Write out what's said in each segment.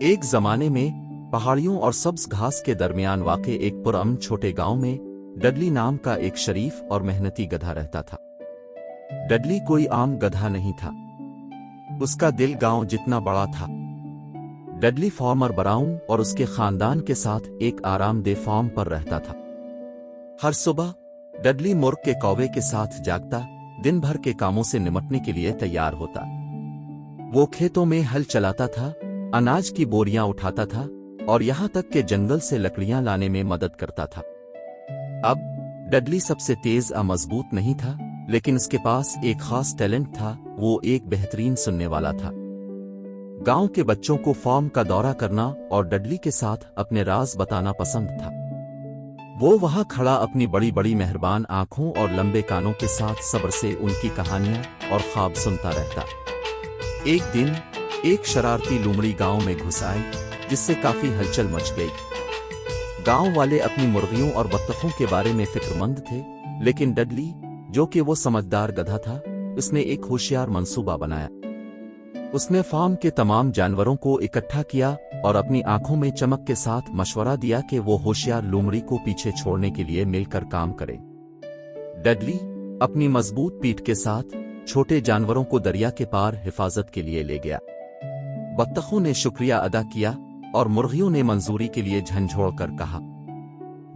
ایک زمانے میں پہاڑیوں اور سبز گھاس کے درمیان واقع ایک پرامن چھوٹے گاؤں میں ڈڈلی نام کا ایک شریف اور محنتی گدھا رہتا تھا۔ ڈڈلی کوئی عام گدھا نہیں تھا، اس کا دل گاؤں جتنا بڑا تھا۔ ڈڈلی فارمر براؤن اور اس کے خاندان کے ساتھ ایک آرام دہ فارم پر رہتا تھا۔ ہر صبح ڈڈلی مرغ کے کوے کے ساتھ جاگتا، دن بھر کے کاموں سے نمٹنے کے لیے تیار ہوتا۔ وہ کھیتوں میں ہل چلاتا تھا، اناج کی بوریاں اٹھاتا تھا اور یہاں تک کہ جنگل سے لکڑیاں لانے میں مدد کرتا تھا۔ اب ڈڈلی سب سے تیز مضبوط نہیں تھا، لیکن اس کے پاس ایک خاص ٹیلنٹ تھا، وہ ایک بہترین سننے والا تھا۔ گاؤں کے بچوں کو فارم کا دورہ کرنا اور ڈڈلی کے ساتھ اپنے راز بتانا پسند تھا۔ وہ وہاں کھڑا اپنی بڑی بڑی مہربان آنکھوں اور لمبے کانوں کے ساتھ صبر سے ان کی کہانیاں اور خواب سنتا رہتا۔ ایک دن ایک شرارتی لومڑی گاؤں میں گھس آئی، جس سے کافی ہلچل مچ گئی۔ گاؤں والے اپنی مرغیوں اور بطخوں کے بارے میں فکر مند تھے، لیکن ڈڈلی، جو کہ وہ سمجھدار گدھا تھا، اس نے ایک ہوشیار منصوبہ بنایا۔ اس نے فارم کے تمام جانوروں کو اکٹھا کیا اور اپنی آنکھوں میں چمک کے ساتھ مشورہ دیا کہ وہ ہوشیار لومڑی کو پیچھے چھوڑنے کے لیے مل کر کام کرے۔ ڈڈلی اپنی مضبوط پیٹھ کے ساتھ چھوٹے جانوروں کو دریا کے پار حفاظت کے لیے لے گیا۔ بطخوں نے شکریہ ادا کیا اور مرغیوں نے منظوری کے لیے جھنجھوڑ کر کہا۔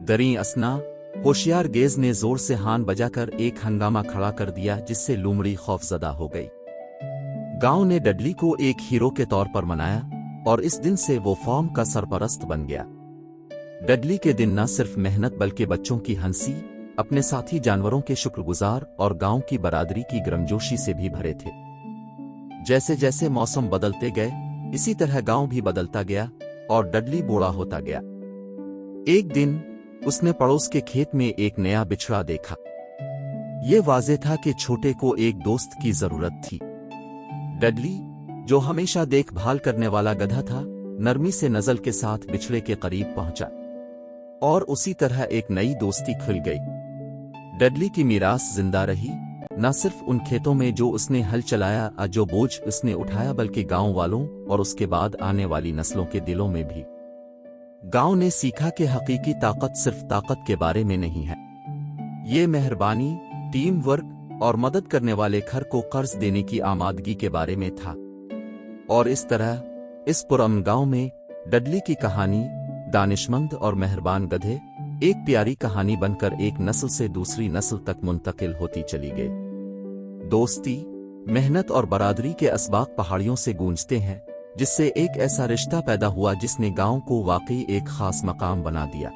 دریں اسنا ہوشیار گیز نے زور سے ہارن بجا کر ایک ہنگامہ کھڑا کر دیا، جس سے لومڑی خوفزدہ ہو گئی۔ گاؤں نے ڈڈلی کو ایک ہیرو کے طور پر منایا اور اس دن سے وہ فارم کا سرپرست بن گیا۔ ڈڈلی کے دن نہ صرف محنت بلکہ بچوں کی ہنسی، اپنے ساتھی جانوروں کے شکر گزار اور گاؤں کی برادری کی گرمجوشی سے بھی بھرے تھے۔ جیسے جیسے موسم بدلتے گئے، اسی طرح گاؤں بھی بدلتا گیا اور ڈڈلی بوڑھا ہوتا گیا۔ ایک دن اس نے پڑوس کے کھیت میں ایک نیا بچھڑا دیکھا۔ یہ واضح تھا کہ چھوٹے کو ایک دوست کی ضرورت تھی۔ ڈڈلی، جو ہمیشہ دیکھ بھال کرنے والا گدھا تھا، نرمی سے نزل کے ساتھ بچھڑے کے قریب پہنچا اور اسی طرح ایک نئی دوستی کھل گئی۔ ڈڈلی کی میراث زندہ رہی، نہ صرف ان کھیتوں میں جو اس نے ہل چلایا، جو بوجھ اس نے اٹھایا، بلکہ گاؤں والوں اور اس کے بعد آنے والی نسلوں کے دلوں میں بھی۔ گاؤں نے سیکھا کہ حقیقی طاقت صرف طاقت کے بارے میں نہیں ہے، یہ مہربانی، ٹیم ورک اور مدد کرنے والے گھر کو قرض دینے کی آمادگی کے بارے میں تھا۔ اور اس طرح اس پرامن گاؤں میں ڈڈلی کی کہانی، دانشمند اور مہربان گدھے، ایک پیاری کہانی بن کر ایک نسل سے دوسری نسل تک منتقل ہوتی چلی گئی۔ دوستی، محنت اور برادری کے اسباق پہاڑیوں سے گونجتے ہیں، جس سے ایک ایسا رشتہ پیدا ہوا جس نے گاؤں کو واقعی ایک خاص مقام بنا دیا۔